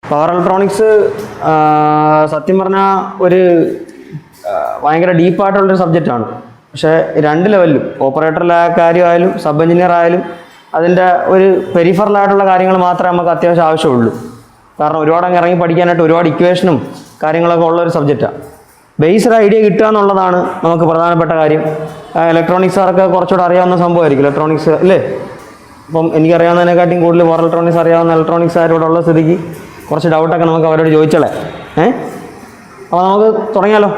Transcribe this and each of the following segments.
Power electronics സത്യം പറഞ്ഞാൽ ഒരു ഭയങ്കര ഡീപ്പായിട്ടുള്ളൊരു സബ്ജക്റ്റാണ്. പക്ഷേ രണ്ട് ലെവലിലും ഓപ്പറേറ്ററിലെ കാര്യമായാലും സബ് എഞ്ചിനീയർ ആയാലും അതിൻ്റെ ഒരു പെരിഫറലായിട്ടുള്ള കാര്യങ്ങൾ മാത്രമേ നമുക്ക് അത്യാവശ്യം ആവശ്യമുള്ളൂ. കാരണം ഒരുപാട് അങ്ങ് ഇറങ്ങി പഠിക്കാനായിട്ട് ഒരുപാട് ഇക്വേഷനും കാര്യങ്ങളൊക്കെ ഉള്ളൊരു സബ്ജക്റ്റാണ്. ബേസ്ഡ് ഐഡിയ കിട്ടുക എന്നുള്ളതാണ് നമുക്ക് പ്രധാനപ്പെട്ട കാര്യം. ഇലക്ട്രോണിക്സുകാർക്ക് കുറച്ചുകൂടെ അറിയാവുന്ന സംഭവമായിരിക്കും ഇലക്ട്രോണിക്സ് അല്ലേ. അപ്പം എനിക്കറിയാവുന്നതിനെക്കാട്ടിയും കൂടുതൽ പവർ ഇലക്ട്രോണിക്സ് അറിയാവുന്ന ഇലക്ട്രോണിക്സുകാരോട് ഉള്ള സ്ഥിതിക്ക് കുറച്ച് ഡൗട്ടൊക്കെ നമുക്ക് അവരോട് ചോദിച്ചോളേ. അപ്പോൾ നമുക്ക് തുടങ്ങിയാലോ.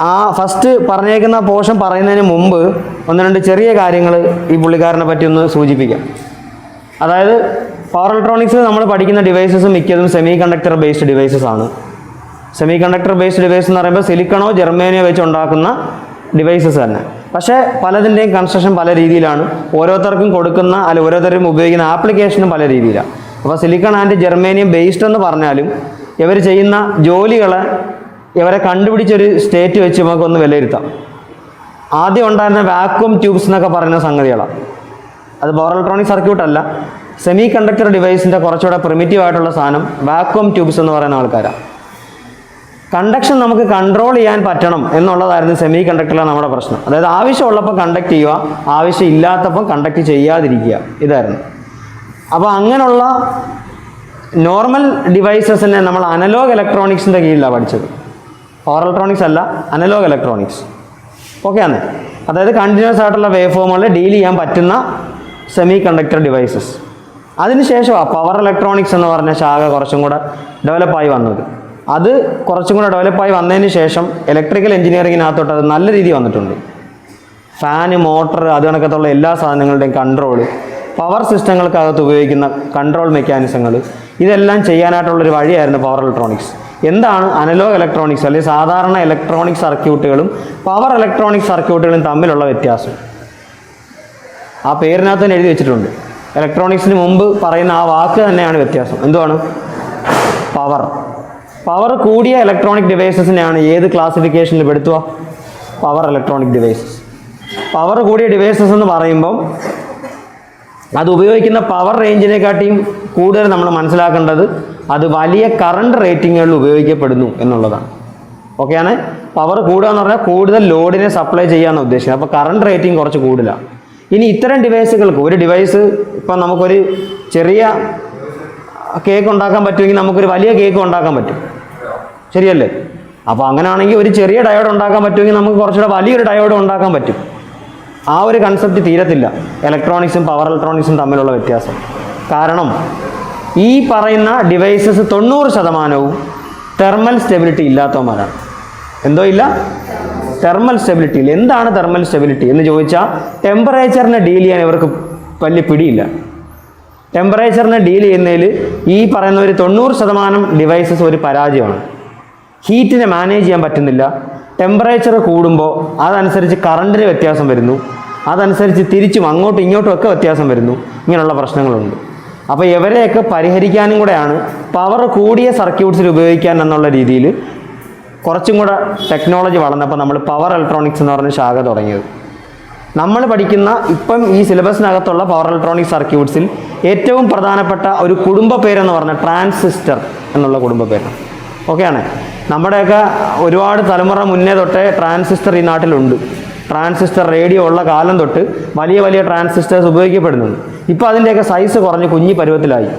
ആ ഫസ്റ്റ് പറഞ്ഞേക്കുന്ന പോർഷൻ പറയുന്നതിന് മുമ്പ് ഒന്ന് രണ്ട് ചെറിയ കാര്യങ്ങൾ ഈ പുള്ളിക്കാരനെ പറ്റി ഒന്ന് സൂചിപ്പിക്കാം. അതായത് പവർ ഇലക്ട്രോണിക്സ് നമ്മൾ പഠിക്കുന്ന ഡിവൈസസ് മിക്കതും സെമി കണ്ടക്ടർ ബേസ്ഡ് ഡിവൈസസ് ആണ്. സെമി കണ്ടക്ടർ ബേസ്ഡ് ഡിവൈസ് എന്ന് പറയുമ്പോൾ സിലിക്കണോ ജർമ്മേനിയോ വെച്ച് ഉണ്ടാക്കുന്ന ഡിവൈസസ് തന്നെ. പക്ഷേ പലതിൻ്റെയും കൺസ്ട്രക്ഷൻ പല രീതിയിലാണ്. ഓരോരുത്തർക്കും കൊടുക്കുന്ന ഓരോരുത്തരും ഉപയോഗിക്കുന്ന ആപ്ലിക്കേഷനും പല രീതിയിലാണ്. അപ്പോൾ സിലിക്കൺ ആൻഡ് ജർമ്മേനിയം ബേസ്ഡ് എന്ന് പറഞ്ഞാലും ഇവർ ചെയ്യുന്ന ജോലികളെ ഇവരെ കണ്ടുപിടിച്ചൊരു സ്റ്റേറ്റ് വെച്ച് നമുക്കൊന്ന് വിലയിരുത്താം. ആദ്യം ഉണ്ടായിരുന്ന വാക്വം ട്യൂബ്സ് എന്നൊക്കെ പറയുന്ന സംഗതികളാണ്. അത് പവർ ഇലക്ട്രോണിക് സർക്യൂട്ട് അല്ല, സെമി കണ്ടക്ടർ ഡിവൈസിൻ്റെ കുറച്ചുകൂടെ പ്രിമിറ്റീവ് ആയിട്ടുള്ള സാധനം വാക്വം ട്യൂബ്സ് എന്ന് പറയുന്ന ആൾക്കാരാണ്. കണ്ടക്ഷൻ നമുക്ക് കൺട്രോൾ ചെയ്യാൻ പറ്റണം എന്നുള്ളതായിരുന്നു സെമി കണ്ടക്ടറിലെ നമ്മുടെ പ്രശ്നം. അതായത് ആവശ്യമുള്ളപ്പോൾ കണ്ടക്ട് ചെയ്യുക, ആവശ്യമില്ലാത്തപ്പോൾ കണ്ടക്ട് ചെയ്യാതിരിക്കുക, ഇതായിരുന്നു. അപ്പോൾ അങ്ങനെയുള്ള നോർമൽ ഡിവൈസസിനെ നമ്മൾ അനലോഗ് ഇലക്ട്രോണിക്സിൻ്റെ കീഴിലാണ് പഠിച്ചത്. പവർ ഇലക്ട്രോണിക്സ് അല്ല, അനലോഗ് ഇലക്ട്രോണിക്സ്. ഓക്കെ ആണ്. അതായത് കണ്ടിന്യൂസ് ആയിട്ടുള്ള വേവ് ഫോമുകളിൽ ഡീൽ ചെയ്യാൻ പറ്റുന്ന സെമി കണ്ടക്ടർ ഡിവൈസസ്. അതിനുശേഷമാണ് പവർ ഇലക്ട്രോണിക്സ് എന്ന് പറഞ്ഞ ശാഖ കുറച്ചും കൂടെ ഡെവലപ്പായി വന്നത്. അത് കുറച്ചും കൂടെ ഡെവലപ്പായി വന്നതിന് ശേഷം ഇലക്ട്രിക്കൽ എഞ്ചിനീയറിങ്ങിനകത്തോട്ട് അത് നല്ല രീതിയിൽ വന്നിട്ടുണ്ട്. ഫാന്, മോട്ടർ, അത് കണക്കത്തുള്ള എല്ലാ സാധനങ്ങളുടെയും കൺട്രോൾ, പവർ സിസ്റ്റങ്ങൾക്കകത്ത് ഉപയോഗിക്കുന്ന കൺട്രോൾ മെക്കാനിസങ്ങൾ, ഇതെല്ലാം ചെയ്യാനായിട്ടുള്ളൊരു വഴിയായിരുന്നു പവർ ഇലക്ട്രോണിക്സ്. എന്താണ് അനലോഗ് ഇലക്ട്രോണിക്സ് അല്ലെങ്കിൽ സാധാരണ ഇലക്ട്രോണിക് സർക്യൂട്ടുകളും പവർ ഇലക്ട്രോണിക് സർക്യൂട്ടുകളും തമ്മിലുള്ള വ്യത്യാസം ആ പേരിനകത്ത് തന്നെ എഴുതി വെച്ചിട്ടുണ്ട്. ഇലക്ട്രോണിക്സിന് മുമ്പ് പറയുന്ന ആ വാക്ക് തന്നെയാണ് വ്യത്യാസം. എന്തുവാണ്? പവർ. പവർ കൂടിയ ഇലക്ട്രോണിക് ഡിവൈസസിനെയാണ് ഏത് ക്ലാസിഫിക്കേഷനിൽ പെടുത്തുക? Power electronic devices. പവർ കൂടിയ ഡിവൈസസ് എന്ന് പറയുമ്പം അത് ഉപയോഗിക്കുന്ന പവർ റേഞ്ചിനെക്കാട്ടിയും കൂടുതൽ നമ്മൾ മനസ്സിലാക്കേണ്ടത് അത് വലിയ കറണ്ട് റേറ്റിങ്ങുകളിൽ ഉപയോഗിക്കപ്പെടുന്നു എന്നുള്ളതാണ്. ഓക്കെയാണ്. പവർ കൂടുക എന്ന് പറഞ്ഞാൽ കൂടുതൽ ലോഡിനെ സപ്ലൈ ചെയ്യാമെന്ന് ഉദ്ദേശിക്കുന്നത്. അപ്പോൾ കറണ്ട് റേറ്റിംഗ് കുറച്ച് കൂടുതലാണ്. ഇനി ഇത്തരം ഡിവൈസുകൾക്ക് ഒരു ഡിവൈസ് ഇപ്പം നമുക്കൊരു ചെറിയ കേക്ക് ഉണ്ടാക്കാൻ പറ്റുമെങ്കിൽ നമുക്കൊരു വലിയ കേക്ക് ഉണ്ടാക്കാൻ പറ്റും, ശരിയല്ലേ? അപ്പോൾ അങ്ങനെയാണെങ്കിൽ ഒരു ചെറിയ ഡയോഡ് ഉണ്ടാക്കാൻ പറ്റുമെങ്കിൽ നമുക്ക് കുറച്ചുകൂടെ വലിയൊരു ഡയോഡ് ഉണ്ടാക്കാൻ പറ്റും. ആ ഒരു കൺസെപ്റ്റ് തീരത്തില്ല ഇലക്ട്രോണിക്സും പവർ ഇലക്ട്രോണിക്സും തമ്മിലുള്ള വ്യത്യാസം. കാരണം ഈ പറയുന്ന ഡിവൈസസ് 90% തെർമൽ സ്റ്റെബിലിറ്റി ഇല്ലാത്തവന്മാരാണ്. എന്തോ ഇല്ല? തെർമൽ സ്റ്റെബിലിറ്റി ഇല്ല. എന്താണ് തെർമൽ സ്റ്റെബിലിറ്റി എന്ന് ചോദിച്ചാൽ ടെമ്പറേച്ചറിനെ ഡീൽ ചെയ്യാൻ ഇവർക്ക് വലിയ പിടിയില്ല. ടെമ്പറേച്ചറിനെ ഡീൽ ചെയ്യുന്നതിൽ ഈ പറയുന്ന ഒരു 90% ഡിവൈസസ് ഒരു പരാജയമാണ്. ഹീറ്റിനെ മാനേജ് ചെയ്യാൻ പറ്റുന്നില്ല. ടെമ്പറേച്ചർ കൂടുമ്പോൾ അതനുസരിച്ച് കറണ്ടിന് വ്യത്യാസം വരുന്നു, അതനുസരിച്ച് തിരിച്ചും അങ്ങോട്ടും ഇങ്ങോട്ടും ഒക്കെ വ്യത്യാസം വരുന്നു. ഇങ്ങനെയുള്ള പ്രശ്നങ്ങളുണ്ട്. അപ്പോൾ ഇവരെയൊക്കെ പരിഹരിക്കാനും കൂടെയാണ് പവർ കൂടിയ സർക്യൂട്ട്സിൽ ഉപയോഗിക്കാൻ എന്നുള്ള രീതിയിൽ കുറച്ചും കൂടെ ടെക്നോളജി വളർന്നപ്പോൾ നമ്മൾ പവർ ഇലക്ട്രോണിക്സ് എന്ന് പറഞ്ഞ ശാഖ തുടങ്ങിയത്. നമ്മൾ പഠിക്കുന്ന ഇപ്പം ഈ സിലബസിനകത്തുള്ള പവർ ഇലക്ട്രോണിക് സർക്യൂട്ട്സിൽ ഏറ്റവും പ്രധാനപ്പെട്ട ഒരു കുടുംബ പേരെന്ന് പറഞ്ഞാൽ ട്രാൻസിസ്റ്റർ എന്നുള്ള കുടുംബ പേരാണ്. ഓക്കെയാണ്. നമ്മുടെയൊക്കെ ഒരുപാട് തലമുറ മുന്നേ തൊട്ടേ ട്രാൻസിസ്റ്റർ ഈ നാട്ടിലുണ്ട്. ട്രാൻസിസ്റ്റർ റേഡിയോ ഉള്ള കാലം തൊട്ട് വലിയ വലിയ ട്രാൻസിസ്റ്റേഴ്സ് ഉപയോഗിക്കപ്പെടുന്നുണ്ട്. ഇപ്പോൾ അതിൻ്റെയൊക്കെ സൈസ് കുറഞ്ഞ് കുഞ്ഞി പരുവത്തിലായി.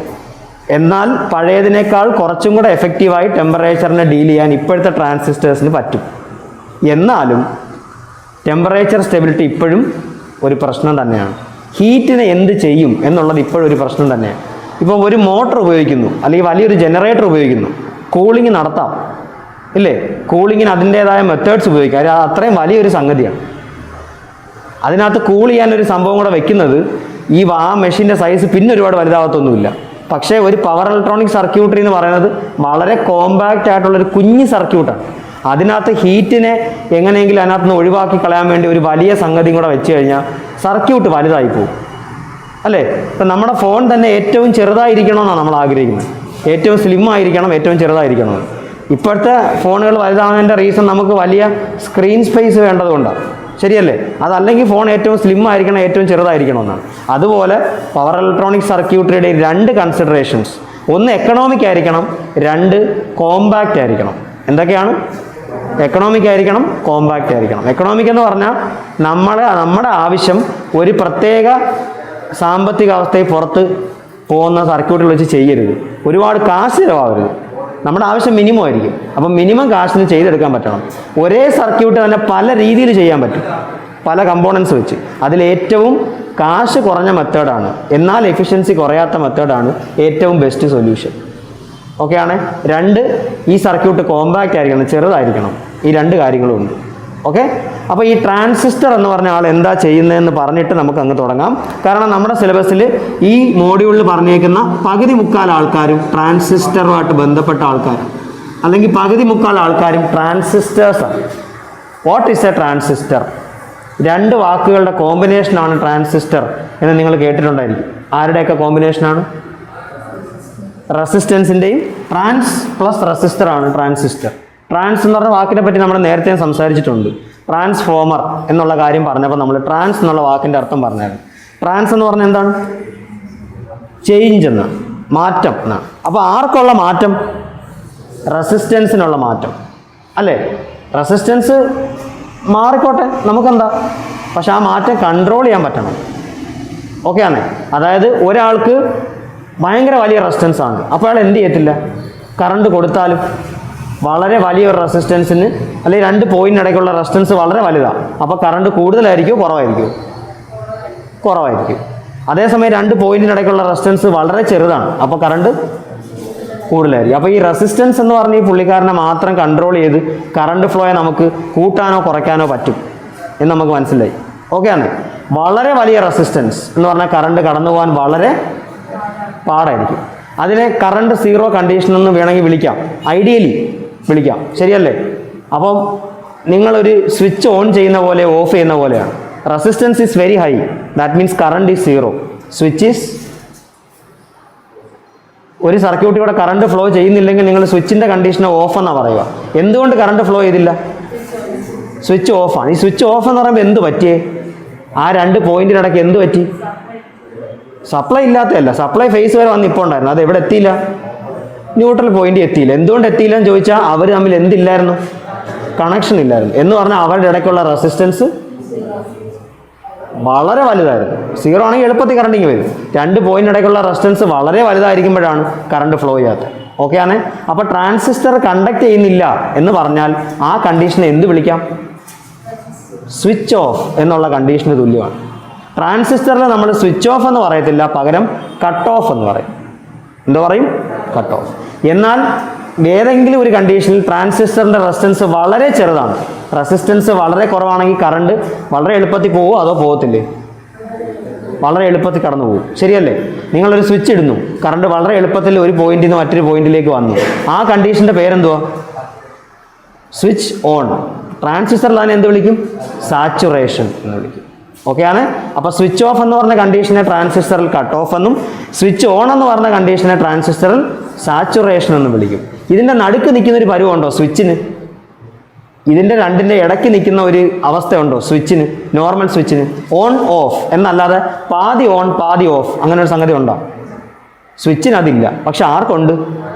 എന്നാൽ പഴയതിനേക്കാൾ കുറച്ചും കൂടെ എഫക്റ്റീവായി ടെമ്പറേച്ചറിനെ ഡീൽ ചെയ്യാൻ ഇപ്പോഴത്തെ ട്രാൻസിസ്റ്റേഴ്സിന് പറ്റും. എന്നാലും ടെമ്പറേച്ചർ സ്റ്റെബിലിറ്റി ഇപ്പോഴും ഒരു പ്രശ്നം തന്നെയാണ്. ഹീറ്റിനെ എന്ത് ചെയ്യും എന്നുള്ളത് ഇപ്പോഴും ഒരു പ്രശ്നം തന്നെയാണ്. ഇപ്പോൾ ഒരു മോട്ടർ ഉപയോഗിക്കുന്നു അല്ലെങ്കിൽ വലിയൊരു ജനറേറ്റർ ഉപയോഗിക്കുന്നു, കൂളിംഗ് നടത്താം ഇല്ലേ? കൂളിങ്ങിന് അതിൻ്റേതായ മെത്തേഡ്സ് ഉപയോഗിക്കാം. അത് അത്രയും വലിയൊരു സംഗതിയാണ്. അതിനകത്ത് കൂൾ ചെയ്യാനൊരു സംഭവം കൂടെ വെക്കുന്നത് ആ മെഷീൻ്റെ സൈസ് പിന്നെ ഒരുപാട് വലുതാകത്തൊന്നുമില്ല. പക്ഷേ ഒരു പവർ ഇലക്ട്രോണിക് സർക്യൂട്ടറി എന്ന് പറയുന്നത് വളരെ കോമ്പാക്റ്റ് ആയിട്ടുള്ളൊരു കുഞ്ഞ് സർക്യൂട്ടാണ്. അതിനകത്ത് ഹീറ്റിനെ എങ്ങനെയെങ്കിലും അതിനകത്ത് നിന്ന് ഒഴിവാക്കി കളയാൻ വേണ്ടി ഒരു വലിയ സംഗതിയും കൂടെ വെച്ച് കഴിഞ്ഞാൽ സർക്യൂട്ട് വലുതായി പോകും അല്ലേ? ഇപ്പം നമ്മുടെ ഫോൺ തന്നെ ഏറ്റവും ചെറുതായിരിക്കണമെന്നാണ് നമ്മൾ ആഗ്രഹിക്കുന്നത്. ഏറ്റവും സ്ലിം ആയിരിക്കണം, ഏറ്റവും ചെറുതായിരിക്കണം. ഇപ്പോഴത്തെ ഫോണുകൾ വലുതാവുന്നതിൻ്റെ റീസൺ നമുക്ക് വലിയ സ്ക്രീൻ സ്പേസ് വേണ്ടതുകൊണ്ടാണ്, ശരിയല്ലേ? അതല്ലെങ്കിൽ ഫോൺ ഏറ്റവും സ്ലിം ആയിരിക്കണം, ഏറ്റവും ചെറുതായിരിക്കണം എന്നാണ്. അതുപോലെ പവർ ഇലക്ട്രോണിക് സർക്യൂട്ടറിയുടെ രണ്ട് കൺസിഡറേഷൻസ്, ഒന്ന് എക്കണോമിക് ആയിരിക്കണം, രണ്ട് കോമ്പാക്റ്റ് ആയിരിക്കണം. എന്തൊക്കെയാണ്? എക്കണോമിക് ആയിരിക്കണം, കോമ്പാക്റ്റ് ആയിരിക്കണം. എക്കണോമിക് എന്ന് പറഞ്ഞാൽ നമ്മുടെ ആവശ്യം ഒരു പ്രത്യേക സാമ്പത്തിക അവസ്ഥയിൽ പുറത്ത് പോകുന്ന സർക്യൂട്ടുകൾ വെച്ച് ചെയ്യരുത്. ഒരുപാട് കാശ് ചിലവാകരുത്. നമ്മുടെ ആവശ്യം മിനിമം ആയിരിക്കും. അപ്പം മിനിമം കാശിന് ചെയ്തെടുക്കാൻ പറ്റണം. ഒരേ സർക്യൂട്ട് തന്നെ പല രീതിയിൽ ചെയ്യാൻ പറ്റും, പല കമ്പോണൻസ് വെച്ച്. അതിലേറ്റവും കാശ് കുറഞ്ഞ മെത്തേഡാണ്, എന്നാൽ എഫിഷ്യൻസി കുറയാത്ത മെത്തേഡാണ് ഏറ്റവും ബെസ്റ്റ് സൊല്യൂഷൻ. ഓക്കെ ആണ്. രണ്ട്, ഈ സർക്യൂട്ട് കോമ്പാക്റ്റ് ആയിരിക്കണം, ചെറുതായിരിക്കണം. ഈ രണ്ട് കാര്യങ്ങളും ഉണ്ട്. ഓക്കെ. അപ്പോൾ ഈ ട്രാൻസിസ്റ്റർ എന്ന് പറഞ്ഞ ആൾ എന്താ ചെയ്യുന്നതെന്ന് പറഞ്ഞിട്ട് നമുക്ക് അങ്ങ് തുടങ്ങാം. കാരണം നമ്മുടെ സിലബസിൽ ഈ മോഡ്യൂളിൽ പറഞ്ഞേക്കുന്ന പകുതി മുക്കാൽ ആൾക്കാരും ട്രാൻസിസ്റ്ററുമായിട്ട് ബന്ധപ്പെട്ട ആൾക്കാരാണ്, അല്ലെങ്കിൽ പകുതി മുക്കാൽ ആൾക്കാരും ട്രാൻസിസ്റ്റേഴ്സാണ്. What is a transistor? രണ്ട് വാക്കുകളുടെ കോമ്പിനേഷനാണ് ട്രാൻസിസ്റ്റർ എന്ന് നിങ്ങൾ കേട്ടിട്ടുണ്ടായിരിക്കും. ആരുടെയൊക്കെ കോമ്പിനേഷനാണ്? റെസിസ്റ്റൻസിൻ്റെയും. ട്രാൻസ് പ്ലസ് റെസിസ്റ്റർ ആണ് ട്രാൻസിസ്റ്റർ. ട്രാൻസ് എന്ന് പറഞ്ഞ വാക്കിനെ പറ്റി നമ്മൾ നേരത്തെ സംസാരിച്ചിട്ടുണ്ട്. ട്രാൻസ്ഫോമർ എന്നുള്ള കാര്യം പറഞ്ഞപ്പോൾ നമ്മൾ ട്രാൻസ് എന്നുള്ള വാക്കിൻ്റെ അർത്ഥം പറഞ്ഞായിരുന്നു. ട്രാൻസ് എന്ന് പറഞ്ഞാൽ എന്താണ്? ചേഞ്ച് എന്നാണ്, മാറ്റം എന്നാണ്. അപ്പോൾ ആർക്കുള്ള മാറ്റം? റെസിസ്റ്റൻസിനുള്ള മാറ്റം അല്ലേ? റെസിസ്റ്റൻസ് മാറിക്കോട്ടെ, നമുക്കെന്താ, പക്ഷെ ആ മാറ്റം കൺട്രോൾ ചെയ്യാൻ പറ്റണം. ഓക്കെ ആണ്. അതായത് ഒരാൾക്ക് ഭയങ്കര വലിയ റെസിസ്റ്റൻസ് ആണ്, അപ്പോൾ അയാൾ എന്ത് ചെയ്യത്തില്ല, കറണ്ട് കൊടുത്താലും വളരെ വലിയൊരു റെസിസ്റ്റൻസിന് അല്ലെങ്കിൽ രണ്ട് പോയിന്റിനിടയ്ക്കുള്ള റെസിസ്റ്റൻസ് വളരെ വലുതാണ്, അപ്പോൾ കറണ്ട് കൂടുതലായിരിക്കുമോ കുറവായിരിക്കുമോ? കുറവായിരിക്കും. അതേസമയം രണ്ട് പോയിന്റിനിടയ്ക്കുള്ള റെസിസ്റ്റൻസ് വളരെ ചെറുതാണ്, അപ്പോൾ കറണ്ട് കൂടുതലായിരിക്കും. അപ്പോൾ ഈ റെസിസ്റ്റൻസ് എന്ന് പറഞ്ഞ ഈ പുള്ളിക്കാരനെ മാത്രം കൺട്രോൾ ചെയ്ത് കറണ്ട് ഫ്ലോയെ നമുക്ക് കൂട്ടാനോ കുറയ്ക്കാനോ പറ്റും എന്ന് നമുക്ക് മനസ്സിലായി. ഓക്കെ ആണ്. വളരെ വലിയ റെസിസ്റ്റൻസ് എന്ന് പറഞ്ഞാൽ കറണ്ട് കടന്നു പോകാൻ വളരെ പാടായിരിക്കും. അതിനെ കറണ്ട് സീറോ കണ്ടീഷൻ എന്ന് വേണമെങ്കിൽ വിളിക്കാം, ഐഡിയലി വിളിക്കാം, ശരിയല്ലേ? അപ്പം നിങ്ങളൊരു സ്വിച്ച് ഓൺ ചെയ്യുന്ന പോലെ ഓഫ് ചെയ്യുന്ന പോലെയാണ്. Resistance is very high, that means current is zero. Switch is, ഒരു സർക്യൂട്ടിലൂടെ കറണ്ട് ഫ്ലോ ചെയ്യുന്നില്ലെങ്കിൽ നിങ്ങൾ സ്വിച്ചിൻ്റെ കണ്ടീഷനെ ഓഫ് എന്നാണ് പറയുക. എന്തുകൊണ്ട് കറണ്ട് ഫ്ലോ ചെയ്തില്ല? സ്വിച്ച് ഓഫാണ്. ഈ സ്വിച്ച് ഓഫ് എന്ന് പറയുമ്പോൾ എന്ത് പറ്റിയേ? ആ രണ്ട് പോയിന്റിനിടയ്ക്ക് എന്ത് പറ്റി? സപ്ലൈ ഇല്ലാത്തതല്ല, സപ്ലൈ ഫേസ് വരെ വന്ന് ഇപ്പോൾ ഉണ്ടായിരുന്നു, അത് എവിടെ എത്തിയില്ല? ന്യൂട്രൽ പോയിന്റ് എത്തിയില്ല. എന്തുകൊണ്ട് എത്തിയില്ല എന്ന് ചോദിച്ചാൽ അവർ തമ്മിൽ എന്തില്ലായിരുന്നു? കണക്ഷൻ ഇല്ലായിരുന്നു. എന്ന് പറഞ്ഞാൽ അവരുടെ ഇടയ്ക്കുള്ള റെസിസ്റ്റൻസ് വളരെ വലുതായിരുന്നു. സീറോ ആണെങ്കിൽ എളുപ്പത്തിൽ കറണ്ടിങ് വരും. രണ്ട് പോയിന്റിനിടയ്ക്കുള്ള റെസിസ്റ്റൻസ് വളരെ വലുതായിരിക്കുമ്പോഴാണ് കറണ്ട് ഫ്ലോ ചെയ്യാത്തത്. ഓക്കെ ആണ്. അപ്പോൾ ട്രാൻസിസ്റ്റർ കണ്ടക്ട് ചെയ്യുന്നില്ല എന്ന് പറഞ്ഞാൽ ആ കണ്ടീഷനെ എന്ത് വിളിക്കാം? സ്വിച്ച് ഓഫ് എന്നുള്ള കണ്ടീഷന് തുല്യമാണ്. ട്രാൻസിസ്റ്ററിൽ നമ്മൾ സ്വിച്ച് ഓഫ് എന്ന് പറയത്തില്ല, പകരം കട്ട് ഓഫ് എന്ന് പറയും. എന്താ പറയും? Cut off. എന്നാൽ ഏതെങ്കിലും ഒരു കണ്ടീഷനിൽ ട്രാൻസിസ്റ്ററിൻ്റെ റെസിസ്റ്റൻസ് വളരെ ചെറുതാണ്, റെസിസ്റ്റൻസ് വളരെ കുറവാണെങ്കിൽ കറണ്ട് വളരെ എളുപ്പത്തിൽ പോകുമോ അതോ പോകത്തില്ലേ? വളരെ എളുപ്പത്തിൽ കടന്നു പോകും, ശരിയല്ലേ? നിങ്ങളൊരു സ്വിച്ച് ഇടുന്നു, കറണ്ട് വളരെ എളുപ്പത്തിൽ ഒരു പോയിന്റിൽ നിന്ന് മറ്റൊരു പോയിന്റിലേക്ക് വന്നു, ആ കണ്ടീഷൻ്റെ പേരെന്തുവാ? Switch on. ട്രാൻസിസ്റ്ററിൽ അതിനെ എന്ത് വിളിക്കും? സാച്ചുറേഷൻ എന്ന് വിളിക്കും. ഓക്കെ ആണ്. അപ്പോൾ സ്വിച്ച് ഓഫ് എന്ന് പറഞ്ഞ കണ്ടീഷനെ ട്രാൻസിസ്റ്ററിൽ കട്ട് ഓഫ് എന്നും സ്വിച്ച് ഓൺ എന്ന് പറഞ്ഞ കണ്ടീഷനെ ട്രാൻസിസ്റ്ററിൽ സാച്ചുറേഷൻ എന്നും വിളിക്കും. ഇതിൻ്റെ നടുക്ക് നിൽക്കുന്ന ഒരു പരുവുണ്ടോ സ്വിച്ചിന്? ഇതിൻ്റെ രണ്ടിൻ്റെ ഇടയ്ക്ക് നിൽക്കുന്ന ഒരു അവസ്ഥയുണ്ടോ സ്വിച്ചിന്? നോർമൽ സ്വിച്ചിന് ഓൺ ഓഫ് എന്നല്ലാതെ പാതി ഓൺ പാതി ഓഫ് അങ്ങനെ ഒരു സംഗതി ഉണ്ടോ? സ്വിച്ചിന് അതില്ല. പക്ഷെ ആർക്കുണ്ട്?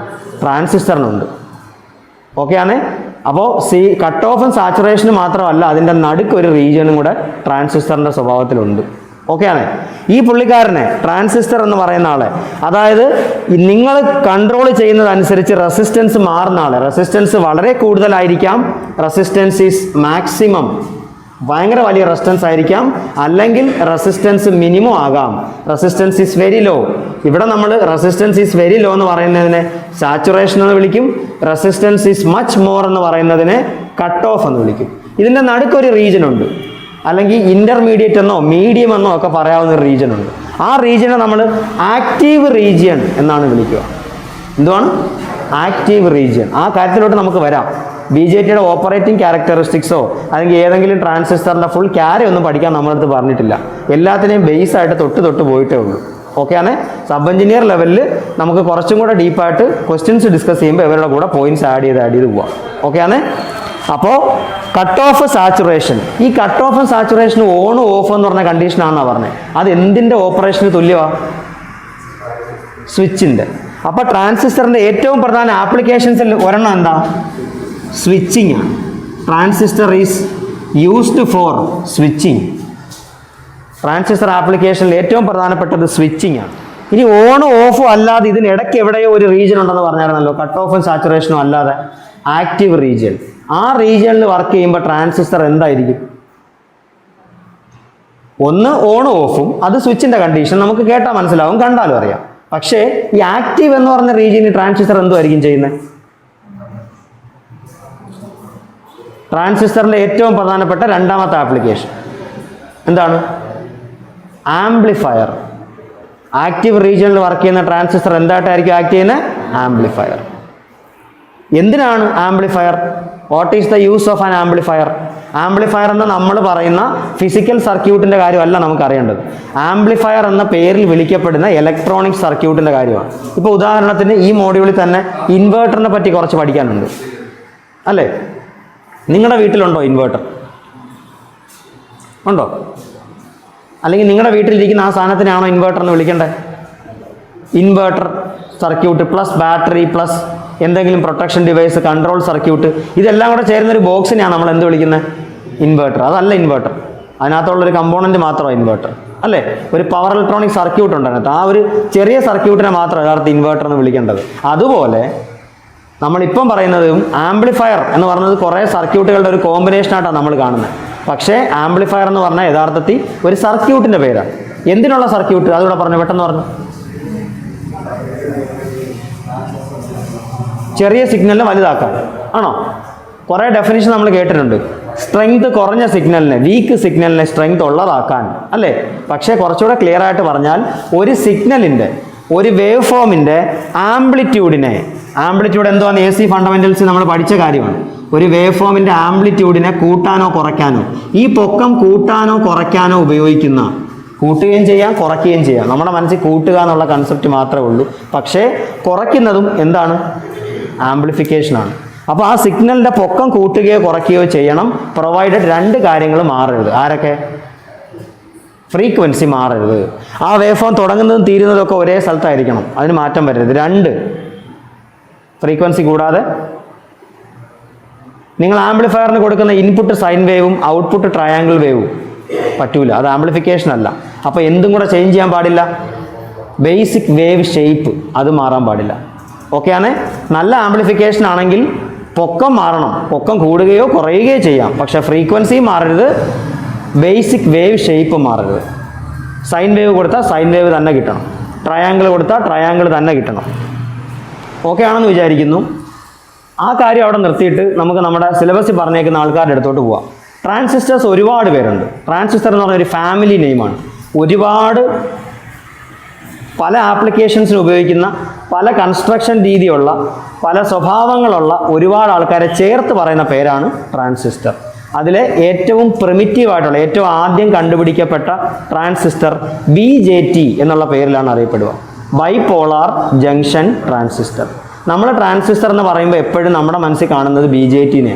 ട്രാൻസിസ്റ്ററിനുണ്ട്. ഓക്കെ ആണ്. അപ്പോൾ കട്ട് ഓഫും സാച്ചുറേഷനും മാത്രമല്ല, അതിൻ്റെ നടുക്ക് ഒരു റീജിയനും കൂടെ ട്രാൻസിസ്റ്ററിൻ്റെ സ്വഭാവത്തിലുണ്ട്. ഓക്കെ ആണ്. ഈ പുള്ളിക്കാരനെ ട്രാൻസിസ്റ്റർ എന്ന് പറയുന്ന ആളെ, അതായത് നിങ്ങൾ കൺട്രോൾ ചെയ്യുന്നതനുസരിച്ച് റെസിസ്റ്റൻസ് മാറുന്ന ആളെ, റെസിസ്റ്റൻസ് വളരെ കൂടുതലായിരിക്കാം, റെസിസ്റ്റൻസ് ഈസ് മാക്സിമം, ഭയങ്കര വലിയ റെസിസ്റ്റൻസ് ആയിരിക്കാം, അല്ലെങ്കിൽ റെസിസ്റ്റൻസ് മിനിമം ആകാം, റെസിസ്റ്റൻസ് ഈസ് വെരി ലോ. ഇവിടെ നമ്മൾ റെസിസ്റ്റൻസ് ഈസ് വെരി ലോ എന്ന് പറയുന്നതിനെ സാച്ചുറേഷൻ എന്ന് വിളിക്കും, റെസിസ്റ്റൻസ് ഈസ് മച്ച് മോർ എന്ന് പറയുന്നതിനെ കട്ട് ഓഫ് എന്ന് വിളിക്കും. ഇതിൻ്റെ നടുക്കൊരു റീജിയൻ ഉണ്ട്, അല്ലെങ്കിൽ ഇൻ്റർമീഡിയറ്റ് എന്നോ മീഡിയം എന്നോ ഒക്കെ പറയാവുന്ന ഒരു റീജിയൻ ഉണ്ട്. ആ റീജിയനെ നമ്മൾ ആക്റ്റീവ് റീജിയൻ എന്നാണ് വിളിക്കുക. എന്തുവാണ്? Active region. ആ കാര്യത്തിലോട്ട് നമുക്ക് വരാം. BJT ഓപ്പറേറ്റിംഗ് ക്യാരക്ടറിസ്റ്റിക്സോ അല്ലെങ്കിൽ ഏതെങ്കിലും ട്രാൻസിസ്റ്ററിൻ്റെ ഫുൾ ക്യാരി ഒന്നും പഠിക്കാൻ നമ്മളടുത്ത് പറഞ്ഞിട്ടില്ല. എല്ലാത്തിനെയും ബേസ് ആയിട്ട് തൊട്ട് പോയിട്ടേ ഉള്ളൂ. ഓക്കെ ആണ്. സബ് എഞ്ചിനീയർ ലെവലിൽ നമുക്ക് കുറച്ചും കൂടെ ഡീപ്പായിട്ട് ക്വസ്റ്റ്യൻസ് ഡിസ്കസ് ചെയ്യുമ്പോൾ ഇവരുടെ കൂടെ പോയിന്റ്സ് ആഡ് ചെയ്ത് പോവാം. ഓക്കെ ആണ്. അപ്പോൾ കട്ട് ഓഫ് സാച്ചുറേഷൻ, ഈ കട്ട് ഓഫും സാച്ചുറേഷനും ഓണും ഓഫ് എന്ന് പറഞ്ഞ കണ്ടീഷനാണെന്നാണ് പറഞ്ഞത്. അത് എന്തിൻ്റെ ഓപ്പറേഷന് തുല്യമാണ്? സ്വിച്ചിൻ്റെ. അപ്പോൾ ട്രാൻസിസ്റ്ററിൻ്റെ ഏറ്റവും പ്രധാന ആപ്ലിക്കേഷൻസിൽ ഒരെണ്ണം എന്താ? സ്വിച്ചിങ് ആണ്. Transistor is used for switching. Transistor ആപ്ലിക്കേഷനിൽ ഏറ്റവും പ്രധാനപ്പെട്ടത് സ്വിച്ചിങ് ആണ്. ഇനി ഓണും ഓഫും അല്ലാതെ ഇതിനിടയ്ക്ക് എവിടെയോ ഒരു റീജിയൻ ഉണ്ടെന്ന് പറഞ്ഞായിരുന്നല്ലോ, കട്ട് ഓഫും സാച്ചുറേഷനും അല്ലാതെ ആക്റ്റീവ് റീജിയൻ. ആ റീജിയനിൽ വർക്ക് ചെയ്യുമ്പോൾ ട്രാൻസിസ്റ്റർ എന്തായിരിക്കും? ഒന്ന് ഓണും ഓഫും, അത് സ്വിച്ചിന്റെ കണ്ടീഷൻ നമുക്ക് കേട്ടാൽ മനസ്സിലാവും, കണ്ടാലും അറിയാം. പക്ഷേ ഈ ആക്റ്റീവ് എന്ന് പറഞ്ഞ റീജിയനിൽ ട്രാൻസിസ്റ്റർ എന്തുമായിരിക്കും ചെയ്യുന്നത്? ട്രാൻസിസ്റ്ററിന്റെ ഏറ്റവും പ്രധാനപ്പെട്ട രണ്ടാമത്തെ ആപ്ലിക്കേഷൻ എന്താണ്? ആംപ്ലിഫയർ. ആക്റ്റീവ് റീജിയനിൽ വർക്ക് ചെയ്യുന്ന ട്രാൻസിസ്റ്റർ എന്തായിട്ടായിരിക്കും ആക്ട് ചെയ്യുന്നത്? ആംപ്ലിഫയർ. എന്തിനാണ് amplifier? What is the use of an amplifier? Amplifier എന്ന് നമ്മൾ പറയുന്ന ഫിസിക്കൽ സർക്യൂട്ടിൻ്റെ കാര്യമല്ല നമുക്ക് അറിയേണ്ടത്. ആംപ്ലിഫയർ എന്ന പേരിൽ വിളിക്കപ്പെടുന്ന ഇലക്ട്രോണിക് സർക്യൂട്ടിൻ്റെ കാര്യമാണ്. ഇപ്പോൾ ഉദാഹരണത്തിന് ഈ മോഡ്യൂളിൽ തന്നെ ഇൻവേർട്ടറിനെ പറ്റി കുറച്ച് പഠിക്കാനുണ്ട്, അല്ലേ? നിങ്ങളുടെ വീട്ടിലുണ്ടോ ഇൻവേർട്ടർ? ഉണ്ടോ? അല്ലെങ്കിൽ നിങ്ങളുടെ വീട്ടിലിരിക്കുന്ന ആ സാധനത്തിനാണോ ഇൻവേർട്ടർ എന്ന് വിളിക്കേണ്ടത്? Inverter circuit plus battery plus എന്തെങ്കിലും പ്രൊട്ടക്ഷൻ ഡിവൈസ്, കൺട്രോൾ സർക്യൂട്ട്, ഇതെല്ലാം കൂടെ ചേരുന്നൊരു ബോക്സിനെയാണ് നമ്മൾ എന്ത് വിളിക്കുന്നത്? ഇൻവേർട്ടർ. അതല്ല ഇൻവേർട്ടർ, അതിനകത്തുള്ളൊരു കമ്പോണൻറ്റ് മാത്രമാണ് ഇൻവേർട്ടർ, അല്ലേ? ഒരു പവർ ഇലക്ട്രോണിക് സർക്യൂട്ട് ഉണ്ട് അതിനകത്ത്. ആ ഒരു ചെറിയ സർക്യൂട്ടിനെ മാത്രം യഥാർത്ഥ ഇൻവേർട്ടർ എന്ന് വിളിക്കേണ്ടത്. അതുപോലെ നമ്മളിപ്പം പറയുന്നതും ആംപ്ലിഫയർ എന്ന് പറയുന്നത് കുറേ സർക്യൂട്ടുകളുടെ ഒരു കോമ്പിനേഷനായിട്ടാണ് നമ്മൾ കാണുന്നത്. പക്ഷേ ആംപ്ലിഫയർ എന്ന് പറഞ്ഞാൽ യഥാർത്ഥത്തിൽ ഒരു സർക്യൂട്ടിൻ്റെ പേരാണ്. എന്തിനുള്ള സർക്യൂട്ട്? അതുകൂടെ പറഞ്ഞു, പെട്ടെന്ന് പറഞ്ഞു. ചെറിയ സിഗ്നലിനെ വലുതാക്കാൻ ആണോ? കുറേ ഡെഫിനിഷൻ നമ്മൾ കേട്ടിട്ടുണ്ട്. സ്ട്രെങ്ത് കുറഞ്ഞ സിഗ്നലിനെ, വീക്ക് സിഗ്നലിനെ സ്ട്രെങ്ത് ഉള്ളതാക്കാൻ, അല്ലേ? പക്ഷേ കുറച്ചുകൂടെ ക്ലിയർ ആയിട്ട് പറഞ്ഞാൽ ഒരു സിഗ്നലിൻ്റെ, ഒരു വേവ് ഫോമിൻ്റെ ആംപ്ലിറ്റ്യൂഡിനെ, ആംപ്ലിറ്റ്യൂഡ് എന്തുവാണ്? AC ഫണ്ടമെന്റൽസ് നമ്മൾ പഠിച്ച കാര്യമാണ്. ഒരു വേവ് ഫോമിൻ്റെ ആംപ്ലിറ്റ്യൂഡിനെ കൂട്ടാനോ കുറയ്ക്കാനോ, ഈ പൊക്കം കൂട്ടാനോ കുറയ്ക്കാനോ ഉപയോഗിക്കുന്ന, കൂട്ടുകയും ചെയ്യാം കുറയ്ക്കുകയും ചെയ്യാം. നമ്മുടെ മനസ്സിൽ കൂട്ടുക എന്നുള്ള കൺസെപ്റ്റ് മാത്രമേ ഉള്ളൂ. പക്ഷേ കുറയ്ക്കുന്നതും എന്താണ്? ആംപ്ലിഫിക്കേഷനാണ്. അപ്പോൾ ആ സിഗ്നലിൻ്റെ പൊക്കം കൂട്ടുകയോ കുറയ്ക്കുകയോ ചെയ്യണം, പ്രൊവൈഡഡ് രണ്ട് കാര്യങ്ങൾ മാറരുത്. ആരൊക്കെ? ഫ്രീക്വൻസി മാറരുത്. ആ വേവ് ഫോം തുടങ്ങുന്നതും തീരുന്നതും ഒക്കെ ഒരേ സ്ഥലത്തായിരിക്കണം, അതിന് മാറ്റം വരരുത്. രണ്ട്, ഫ്രീക്വൻസി കൂടാതെ. നിങ്ങൾ ആംപ്ലിഫയറിന് കൊടുക്കുന്ന ഇൻപുട്ട് സൈൻ വേവും ഔട്ട്പുട്ട് ട്രയാങ്കിൾ വേവും പറ്റൂല, അത് ആംപ്ലിഫിക്കേഷൻ അല്ല. അപ്പോൾ എന്തും കൂടെ ചേഞ്ച് ചെയ്യാൻ പാടില്ല? ബേസിക് വേവ് ഷേപ്പ് അത് മാറാൻ പാടില്ല. ഓക്കെ ആണ്? നല്ല ആംപ്ലിഫിക്കേഷൻ ആണെങ്കിൽ പൊക്കം മാറണം, പൊക്കം കൂടുകയോ കുറയുകയോ ചെയ്യാം, പക്ഷെ ഫ്രീക്വൻസി മാറരുത്, ബേസിക് വേവ് ഷേപ്പ് മാറരുത്. സൈൻ വേവ് കൊടുത്താൽ സൈൻ വേവ് തന്നെ കിട്ടണം, ട്രയാങ്കിൾ കൊടുത്താൽ ട്രയാങ്കിൾ തന്നെ കിട്ടണം. ഓക്കെ ആണെന്ന് വിചാരിക്കുന്നു. ആ കാര്യം അവിടെ നിർത്തിയിട്ട് നമുക്ക് നമ്മുടെ സിലബസിൽ പറഞ്ഞേക്കുന്ന ആൾക്കാരുടെ അടുത്തോട്ട് പോവാം. ട്രാൻസിസ്റ്റേഴ്സ് ഒരുപാട് പേരുണ്ട്. ട്രാൻസിസ്റ്റർ എന്ന് പറഞ്ഞ ഒരു ഫാമിലി നെയിമാണ്. ഒരുപാട് പല ആപ്ലിക്കേഷൻസിന് ഉപയോഗിക്കുന്ന, പല കൺസ്ട്രക്ഷൻ രീതിയുള്ള, പല സ്വഭാവങ്ങളുള്ള ഒരുപാട് ആൾക്കാരെ ചേർത്ത് പറയുന്ന പേരാണ് ട്രാൻസിസ്റ്റർ. അതിലെ ഏറ്റവും പ്രിമിറ്റീവായിട്ടുള്ള, ഏറ്റവും ആദ്യം കണ്ടുപിടിക്കപ്പെട്ട ട്രാൻസിസ്റ്റർ BJT എന്നുള്ള പേരിലാണ് അറിയപ്പെടുക. Bipolar junction transistor. നമ്മൾ ട്രാൻസിസ്റ്റർ എന്ന് പറയുമ്പോൾ എപ്പോഴും നമ്മുടെ മനസ്സിൽ കാണുന്നത് BJTനെ.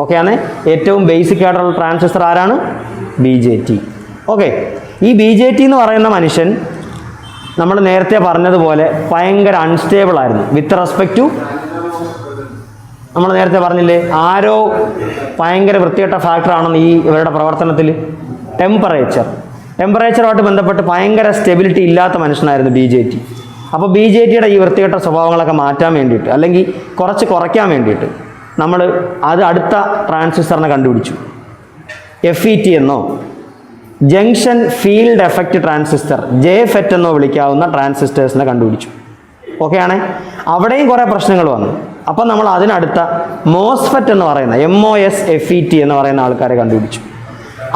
ഓക്കെയാണ്? ഏറ്റവും ബേസിക് ആയിട്ടുള്ള ട്രാൻസിസ്റ്റർ ആരാണ്? BJT. ഓക്കെ, ഈ BJT എന്ന് പറയുന്ന മനുഷ്യൻ നമ്മൾ നേരത്തെ പറഞ്ഞതുപോലെ ഭയങ്കര അൺസ്റ്റേബിൾ ആയിരുന്നു വിത്ത് റെസ്പെക്ട് ടു, നമ്മൾ നേരത്തെ പറഞ്ഞില്ലേ, ആരോ ഭയങ്കര വൃത്തികെട്ട ഫാക്ടറാണെന്ന് ഈ ഇവരുടെ പ്രവർത്തനത്തിൽ. ടെമ്പറേച്ചറുമായിട്ട് ബന്ധപ്പെട്ട് ഭയങ്കര സ്റ്റെബിലിറ്റി ഇല്ലാത്ത മനുഷ്യനായിരുന്നു BJT. അപ്പോൾ BJTയുടെ ഈ വൃത്തികെട്ട സ്വഭാവങ്ങളൊക്കെ മാറ്റാൻ വേണ്ടിയിട്ട്, അല്ലെങ്കിൽ കുറയ്ക്കാൻ വേണ്ടിയിട്ട് നമ്മൾ അടുത്ത ട്രാൻസിസ്റ്ററിനെ കണ്ടുപിടിച്ചു. FET എന്നോ junction field effect transistor, JFET എന്നോ വിളിക്കാവുന്ന ട്രാൻസിസ്റ്റേഴ്സിനെ കണ്ടുപിടിച്ചു. ഓക്കെ ആണേ? അവിടെയും കുറേ പ്രശ്നങ്ങൾ വന്നു. അപ്പം നമ്മൾ അതിനടുത്ത MOSFET എന്ന് പറയുന്ന, MOSFET എന്ന് പറയുന്ന ആൾക്കാരെ കണ്ടുപിടിച്ചു.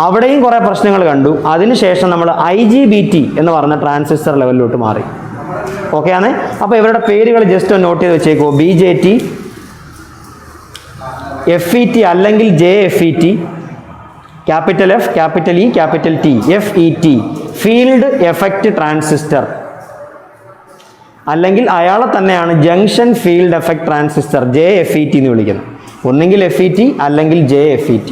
അവിടെയും കുറേ പ്രശ്നങ്ങൾ കണ്ടു. അതിനുശേഷം നമ്മൾ IGBT എന്ന് പറഞ്ഞ ട്രാൻസിസ്റ്റർ ലെവലിലോട്ട് മാറി. ഓക്കെ ആണേ? അപ്പോൾ ഇവരുടെ പേരുകൾ ജസ്റ്റ് ഒന്ന് നോട്ട് ചെയ്ത് വെച്ചേക്കോ. BJT, FET അല്ലെങ്കിൽ JFET, capital F, capital E, capital T, FET, field effect transistor, അല്ലെങ്കിൽ അയാളെ തന്നെയാണ് junction field effect transistor, JFET എന്ന് വിളിക്കുന്നത്. ഒന്നെങ്കിൽ FET അല്ലെങ്കിൽ JFET.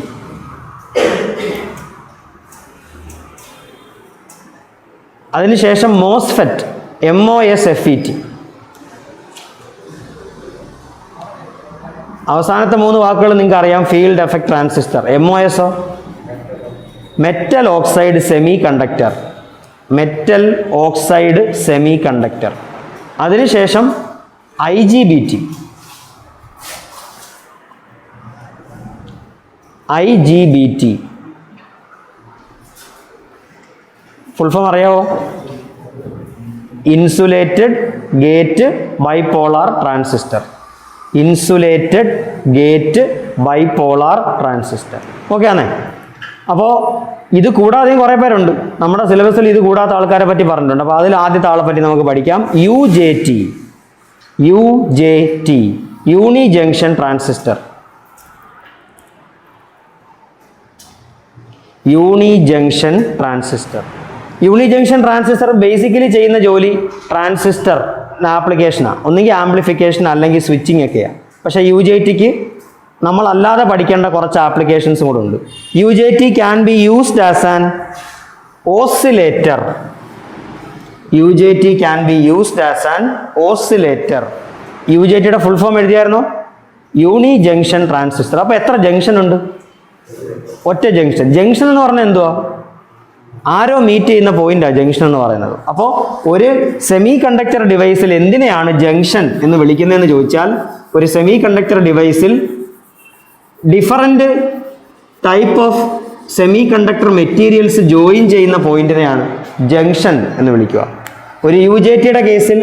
അതിനുശേഷം MOSFET, MOSFET. അവസാനത്തെ 3 വാക്കുകൾ നിങ്ങൾക്ക് അറിയാം. Field effect transistor, MOS, metal oxide semi conductor, metal oxide semi conductor. അതിനുശേഷം IGBT, ഫുൾ ഫോം അറിയാവോ? Insulated gate bipolar transistor, insulated gate bipolar transistor. Okay ആണേ? അപ്പോൾ ഇത് കൂടാതെയും കുറേ പേരുണ്ട്. നമ്മുടെ സിലബസിൽ ഇത് കൂടാത്ത ആൾക്കാരെ പറ്റി പറഞ്ഞിട്ടുണ്ട്. അപ്പോൾ അതിൽ ആദ്യത്തെ ആളെ പറ്റി നമുക്ക് പഠിക്കാം. UJT, യൂണി ജംഗ്ഷൻ ട്രാൻസിസ്റ്റർ. യൂണി ജംഗ്ഷൻ ട്രാൻസിസ്റ്റർ ബേസിക്കലി ചെയ്യുന്ന ജോലി ട്രാൻസിസ്റ്റർ ആപ്ലിക്കേഷനാണ്. ഒന്നുകിൽ ആംപ്ലിഫിക്കേഷൻ അല്ലെങ്കിൽ സ്വിച്ചിങ് ഒക്കെയാണ്. പക്ഷേ UJTക്ക് നമ്മളല്ലാതെ പഠിക്കേണ്ട കുറച്ച് ആപ്ലിക്കേഷൻസും കൂടെ ഉണ്ട്. UJT can be used as an oscillator. UJTയുടെ ഫുൾ ഫോം എഴുതിയായിരുന്നോ? Uni junction transistor. അപ്പോൾ എത്ര ജംഗ്ഷൻ ഉണ്ട്? ഒറ്റ ജംഗ്ഷൻ. ജംഗ്ഷൻ എന്ന് പറഞ്ഞാൽ എന്തുവാ? ആരോ മീറ്റ് ചെയ്യുന്ന പോയിന്റാണ് ജംഗ്ഷൻ എന്ന് പറയുന്നത്. അപ്പോൾ ഒരു സെമി കണ്ടക്ടർ ഡിവൈസിൽ എന്തിനെയാണ് ജംഗ്ഷൻ എന്ന് വിളിക്കുന്നതെന്ന് ചോദിച്ചാൽ, ഒരു സെമി കണ്ടക്ടർ ഡിവൈസിൽ different type of semiconductor materials join ചെയ്യുന്ന പോയിന്റിനെയാണ് ജംഗ്ഷൻ എന്ന് വിളിക്കുക. ഒരു UJTയുടെ കേസിൽ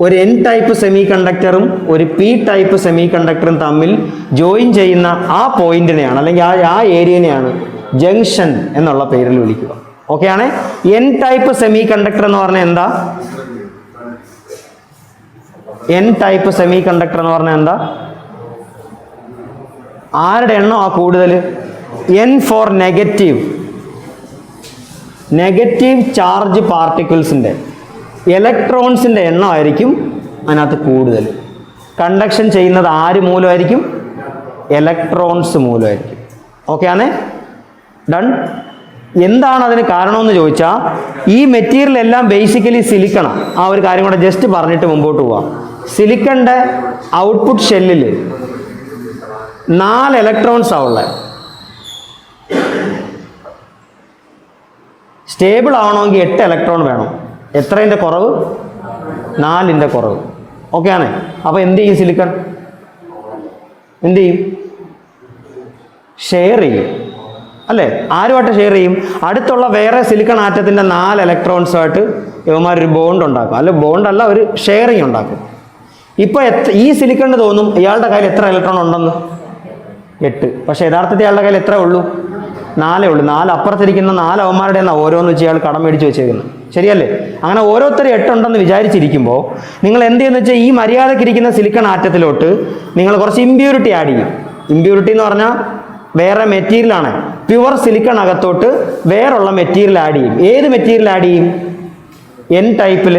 ഒരു N ടൈപ്പ് സെമി കണ്ടക്ടറും ഒരു P ടൈപ്പ് സെമി കണ്ടക്ടറും തമ്മിൽ ജോയിൻ ചെയ്യുന്ന ആ പോയിന്റിനെയാണ്, അല്ലെങ്കിൽ ആ ഏരിയനെയാണ് ജംഗ്ഷൻ എന്നുള്ള പേരിൽ വിളിക്കുക. ഓക്കെ ആണ്? N ടൈപ്പ് സെമി കണ്ടക്ടർ എന്ന് പറഞ്ഞാൽ എന്താ? ആരുടെ എണ്ണമാണ് കൂടുതൽ? N ഫോർ നെഗറ്റീവ് ചാർജ് പാർട്ടിക്കിൾസിൻ്റെ, ഇലക്ട്രോൺസിൻ്റെ എണ്ണമായിരിക്കും അതിനകത്ത് കൂടുതൽ. കണ്ടക്ഷൻ ചെയ്യുന്നത് ആര് മൂലമായിരിക്കും? ഇലക്ട്രോൺസ് മൂലമായിരിക്കും. ഓക്കെ ആണേ? ഡൺ. എന്താണ് അതിന് കാരണമെന്ന് ചോദിച്ചാൽ, ഈ മെറ്റീരിയൽ എല്ലാം ബേസിക്കലി സിലിക്കണാണ്. ആ ഒരു കാര്യം കൂടെ ജസ്റ്റ് പറഞ്ഞിട്ട് മുമ്പോട്ട് പോവാം. സിലിക്കണിൻ്റെ ഔട്ട്പുട്ട് ഷെല്ലിൽ 4 ഇലക്ട്രോൺസാണ് ഉള്ളത്. സ്റ്റേബിൾ ആവണമെങ്കിൽ 8 ഇലക്ട്രോൺ വേണം. എത്രൻ്റെ കുറവ്? 4ൻ്റെ കുറവ്. ഓക്കെ ആണേ? അപ്പോൾ എന്ത് ചെയ്യും? സിലിക്കൺ എന്ത് ചെയ്യും? ഷെയർ ചെയ്യും അല്ലേ? ആരുമായിട്ട് ഷെയർ ചെയ്യും? അടുത്തുള്ള വേറെ സിലിക്കൺ ആറ്റത്തിൻ്റെ 4 ഇലക്ട്രോൺസുമായിട്ട് ഇവന്മാരൊരു ബോണ്ട് ഉണ്ടാക്കും. അല്ല, ബോണ്ടല്ല, ഒരു ഷെയറിങ് ഉണ്ടാക്കും. ഇപ്പോൾ ഈ സിലിക്കണിന് തോന്നും ഇയാളുടെ കയ്യിൽ എത്ര ഇലക്ട്രോൺ ഉണ്ടെന്ന്? 8. പക്ഷേ യഥാർത്ഥത്തിൽ ഇയാളുടെ കയ്യിൽ എത്ര ഉള്ളൂ? 4 ഉള്ളൂ. 4 അപ്പുറത്തിരിക്കുന്ന 4 അവന്മാരുടെ എന്നാണ് ഓരോന്ന് വെച്ച് ഇയാൾ കടം മേടിച്ച് വെച്ചേക്കുന്നത്. ശരിയല്ലേ? അങ്ങനെ ഓരോരുത്തരും 8 ഉണ്ടെന്ന് വിചാരിച്ചിരിക്കുമ്പോൾ നിങ്ങൾ എന്ത് ചെയ്യുന്ന വെച്ചാൽ, ഈ മര്യാദക്കിരിക്കുന്ന സിലിക്കൺ ആറ്റത്തിലോട്ട് നിങ്ങൾ കുറച്ച് ഇമ്പ്യൂരിറ്റി ആഡ് ചെയ്യും. ഇമ്പ്യൂരിറ്റി എന്ന് പറഞ്ഞാൽ വേറെ മെറ്റീരിയലാണ്. പ്യുവർ സിലിക്കൺ അകത്തോട്ട് വേറുള്ള മെറ്റീരിയൽ ആഡ് ചെയ്യും. ഏത് മെറ്റീരിയൽ ആഡ് ചെയ്യും? N ടൈപ്പിൽ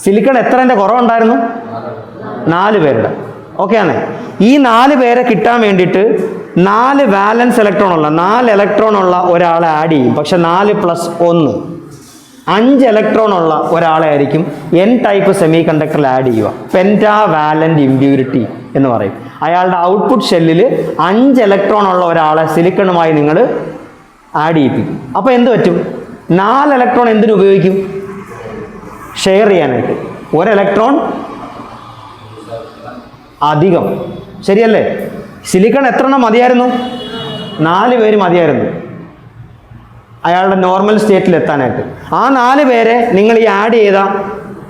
സിലിക്കൺ എത്രൻ്റെ കുറവുണ്ടായിരുന്നു? 4 പേരുടെ. ഓക്കെ ആണേ? ഈ 4 പേരെ കിട്ടാൻ വേണ്ടിയിട്ട് 4 വാലൻസ് ഇലക്ട്രോൺ ഉള്ള 4 ഇലക്ട്രോൺ ഉള്ള ഒരാളെ ആഡ് ചെയ്യും. പക്ഷെ 4 + 1 5 ഇലക്ട്രോൺ ഉള്ള ഒരാളെ ആയിരിക്കും N ടൈപ്പ് സെമി കണ്ടക്ടറിൽ ആഡ് ചെയ്യുക. പെൻറ്റാ വാലന്റ് ഇമ്പ്യൂരിറ്റി എന്ന് പറയും. അയാളുടെ ഔട്ട്പുട്ട് ഷെല്ലിൽ 5 ഇലക്ട്രോൺ ഉള്ള ഒരാളെ സിലിക്കണുമായി നിങ്ങൾ ആഡ് ചെയ്യിപ്പിക്കും. അപ്പോൾ എന്ത് പറ്റും? 4 ഇലക്ട്രോൺ എന്തിനു ഉപയോഗിക്കും? ഷെയർ ചെയ്യാനായിട്ട്. 1 ഇലക്ട്രോൺ അധികം. ശരിയല്ലേ? സിലിക്കൺ എത്ര എണ്ണം മതിയായിരുന്നു? 4 പേര് മതിയായിരുന്നു അയാളുടെ നോർമൽ സ്റ്റേറ്റിൽ എത്താനായിട്ട്. ആ 4 പേരെ നിങ്ങൾ ഈ ആഡ് ചെയ്ത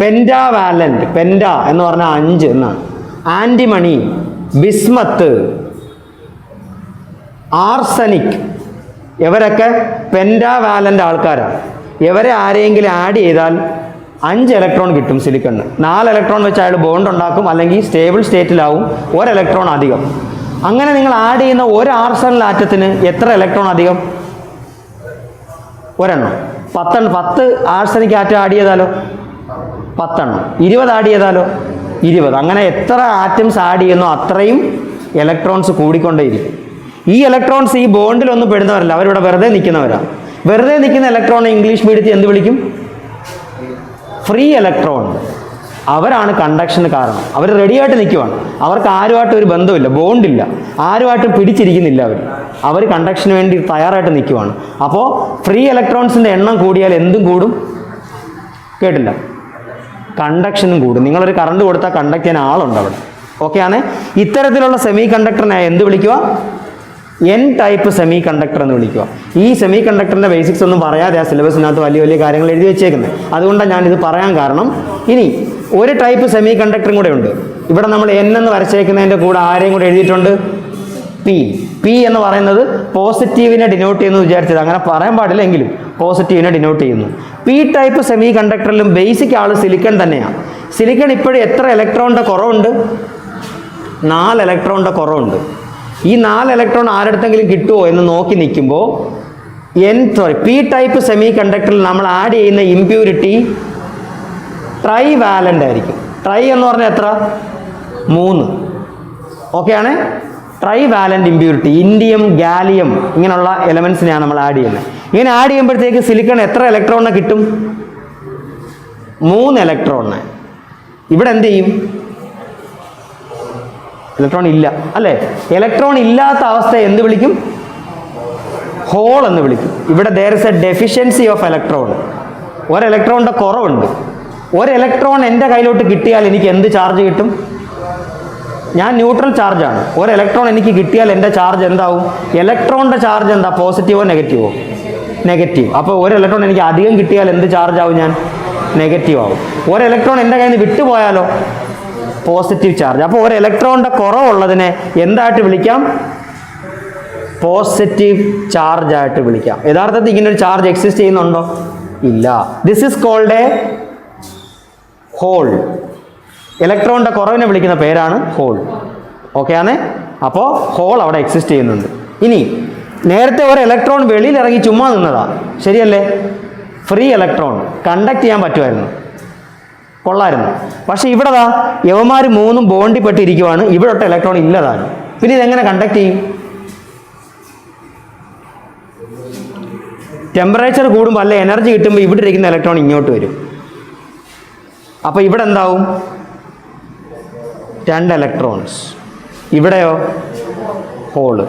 പെൻറ്റാ വാലന്റ്, പെൻറ്റാ എന്ന് പറഞ്ഞാൽ 5 എന്നാണ്. ആൻറ്റിമണി, ബിസ്മത്ത്, ആർസനിക്, ഇവരൊക്കെ പെൻറ്റാ വാലന്റ് ആൾക്കാരാണ്. ഇവരെ ആരെങ്കിലും ആഡ് ചെയ്താൽ 5 ഇലക്ട്രോൺ കിട്ടും സിലിക്കണിന്. 4 ഇലക്ട്രോൺ വെച്ച് അയാൾ ബോണ്ട് ഉണ്ടാക്കും, അല്ലെങ്കിൽ സ്റ്റേബിൾ സ്റ്റേറ്റിലാവും. 1 ഇലക്ട്രോൺ അധികം. അങ്ങനെ നിങ്ങൾ ആഡ് ചെയ്യുന്ന ഒരു ആർസണൽ ആറ്റത്തിന് എത്ര ഇലക്ട്രോൺ അധികം? ഒരെണ്ണം. 10 ആർസനിക് ആറ്റം ആഡ് ചെയ്താലോ 10 എണ്ണം. 20 ആഡ് ചെയ്താലോ 20. അങ്ങനെ എത്ര ആറ്റംസ് ആഡ് ചെയ്യുന്നോ അത്രയും ഇലക്ട്രോൺസ് കൂടിക്കൊണ്ടേയിരിക്കും. ഈ ഇലക്ട്രോൺസ് ഈ ബോണ്ടിലൊന്നും പെടുന്നവരല്ല, അവരിവിടെ വെറുതെ നിൽക്കുന്നവരാണ്. വെറുതെ നിൽക്കുന്ന ഇലക്ട്രോണിനെ ഇംഗ്ലീഷ് മീഡിയത്തിൽ എന്ത് വിളിക്കും? Free electron. അവരാണ് കണ്ടക്ഷന് കാരണം. അവർ റെഡിയായിട്ട് നിൽക്കുവാണ്. അവർക്ക് ആരുമായിട്ട് ഒരു ബന്ധമില്ല, ബോണ്ടില്ല, ആരുമായിട്ടും പിടിച്ചിരിക്കുന്നില്ല. അവർ കണ്ടക്ഷന് വേണ്ടി തയ്യാറായിട്ട് നിൽക്കുവാണ്. അപ്പോൾ ഫ്രീ ഇലക്ട്രോൺസിൻ്റെ എണ്ണം കൂടിയാൽ എന്തും കൂടും? കേട്ടില്ല? കണ്ടക്ഷനും കൂടും. നിങ്ങളൊരു കറണ്ട് കൊടുത്താൽ കണ്ടക്ട് ചെയ്യാൻ ആളുണ്ട് അവിടെ. ഓക്കെ ആണ്. ഇത്തരത്തിലുള്ള സെമി കണ്ടക്ടറിനെ എന്ത് വിളിക്കുക? എൻ ടൈപ്പ് സെമി കണ്ടക്ടർ എന്ന് വിളിക്കുക. ഈ സെമി കണ്ടക്ടറിൻ്റെ ബേസിക്സ് ഒന്നും പറയാതെ ആ സിലബസിനകത്ത് വലിയ വലിയ കാര്യങ്ങൾ എഴുതി വെച്ചേക്കുന്നത്. അതുകൊണ്ടാണ് ഞാനിത് പറയാൻ കാരണം. ഇനി ഒരു ടൈപ്പ് സെമി കണ്ടക്ടറും കൂടെ ഉണ്ട്. ഇവിടെ നമ്മൾ എൻ എന്ന് വരച്ചേക്കുന്നതിൻ്റെ കൂടെ ആരെയും കൂടെ എഴുതിയിട്ടുണ്ട്? പി. പി എന്ന് പറയുന്നത് പോസിറ്റീവിനെ ഡിനോട്ട് ചെയ്യുന്നു വിചാരിച്ചത്, അങ്ങനെ പറയാൻ പാടില്ല, എങ്കിലും പോസിറ്റീവിനെ ഡിനോട്ട് ചെയ്യുന്നു. പി ടൈപ്പ് സെമി കണ്ടക്ടറിലും ബേസിക് ആൾ സിലിക്കൺ തന്നെയാണ്. സിലിക്കൺ ഇപ്പോഴും എത്ര ഇലക്ട്രോണിൻ്റെ കുറവുണ്ട്? 4 ഇലക്ട്രോണിൻ്റെ കുറവുണ്ട്. ഈ 4 ഇലക്ട്രോൺ ആരുടെങ്കിലും കിട്ടുമോ എന്ന് നോക്കി നിൽക്കുമ്പോൾ പി ടൈപ്പ് സെമി കണ്ടക്ടറിൽ നമ്മൾ ആഡ് ചെയ്യുന്ന ഇമ്പ്യൂരിറ്റി ട്രൈ വാലൻ്റ് ആയിരിക്കും. ട്രൈ എന്ന് പറഞ്ഞാൽ എത്ര? 3. ഓക്കെ ആണ്. Try valent impurity, indium, gallium ഇങ്ങനെയുള്ള എലമെൻസിനെയാണ് നമ്മൾ ആഡ് ചെയ്യുന്നത്. ഇങ്ങനെ ആഡ് ചെയ്യുമ്പോഴത്തേക്ക് സിലിക്കൺ എത്ര ഇലക്ട്രോണിനെ കിട്ടും? 3 ഇലക്ട്രോണിനെ. ഇവിടെ എന്ത് ചെയ്യും? ഇലക്ട്രോൺ ഇല്ല, അല്ലേ? ഇലക്ട്രോൺ ഇല്ലാത്ത അവസ്ഥ എന്ത് വിളിക്കും? ഹോൾ എന്ന് വിളിക്കും. ഇവിടെ there is a deficiency of electron. ഒരു ഇലക്ട്രോണിൻ്റെ കുറവുണ്ട്. ഒരു ഇലക്ട്രോൺ എൻ്റെ കയ്യിലോട്ട് കിട്ടിയാൽ എനിക്ക് എന്ത് ചാർജ് കിട്ടും? ഞാൻ ന്യൂട്രൽ ചാർജാണ്. ഒരു ഇലക്ട്രോൺ എനിക്ക് കിട്ടിയാൽ എൻ്റെ ചാർജ് എന്താവും? ഇലക്ട്രോണിൻ്റെ ചാർജ് എന്താ? പോസിറ്റീവോ നെഗറ്റീവോ? നെഗറ്റീവ്. അപ്പോൾ ഒരു ഇലക്ട്രോൺ എനിക്ക് അധികം കിട്ടിയാൽ എന്ത് ചാർജ് ആവും? ഞാൻ നെഗറ്റീവ് ആവും. ഒരു ഇലക്ട്രോൺ എൻ്റെ കയ്യിൽ നിന്ന് വിട്ടുപോയാലോ? Positive charge. അപ്പോൾ ഒരു ഇലക്ട്രോണിൻ്റെ കുറവുള്ളതിനെ എന്തായിട്ട് വിളിക്കാം? പോസിറ്റീവ് ചാർജ് ആയിട്ട് വിളിക്കാം. യഥാർത്ഥത്തിൽ ഇങ്ങനെ ഒരു ചാർജ് എക്സിസ്റ്റ് ചെയ്യുന്നുണ്ടോ? ഇല്ല. This is called a hole. ഇലക്ട്രോണിൻ്റെ കുറവിനെ വിളിക്കുന്ന പേരാണ് ഹോൾ. ഓക്കെ ആണ്. അപ്പോൾ ഹോൾ അവിടെ എക്സിസ്റ്റ് ചെയ്യുന്നുണ്ട്. ഇനി നേരത്തെ ഒരു ഇലക്ട്രോൺ വെളിയിൽ ഇറങ്ങി ചുമ്മാ നിന്നതാ, ശരിയല്ലേ? ഫ്രീ ഇലക്ട്രോൺ കണ്ടക്ട് ചെയ്യാൻ പറ്റുമായിരുന്നു, കൊള്ളായിരുന്നു. പക്ഷെ ഇവിടെ യവന്മാർ 3 ബോണ്ടിൽ പെട്ടിരിക്കുവാണ്. ഇവിടെ ഒട്ട് ഇലക്ട്രോൺ ഇല്ലതാണ്. പിന്നെ ഇതെങ്ങനെ കണ്ടക്ട് ചെയ്യും? ടെമ്പറേച്ചർ കൂടുമ്പോൾ അല്ലെ എനർജി കിട്ടുമ്പോൾ ഇവിടെ ഇരിക്കുന്ന ഇലക്ട്രോൺ ഇങ്ങോട്ട് വരും. അപ്പോൾ ഇവിടെ എന്താവും? 2 ഇലക്ട്രോൺസ്. ഇവിടെയോ? ഹോള്.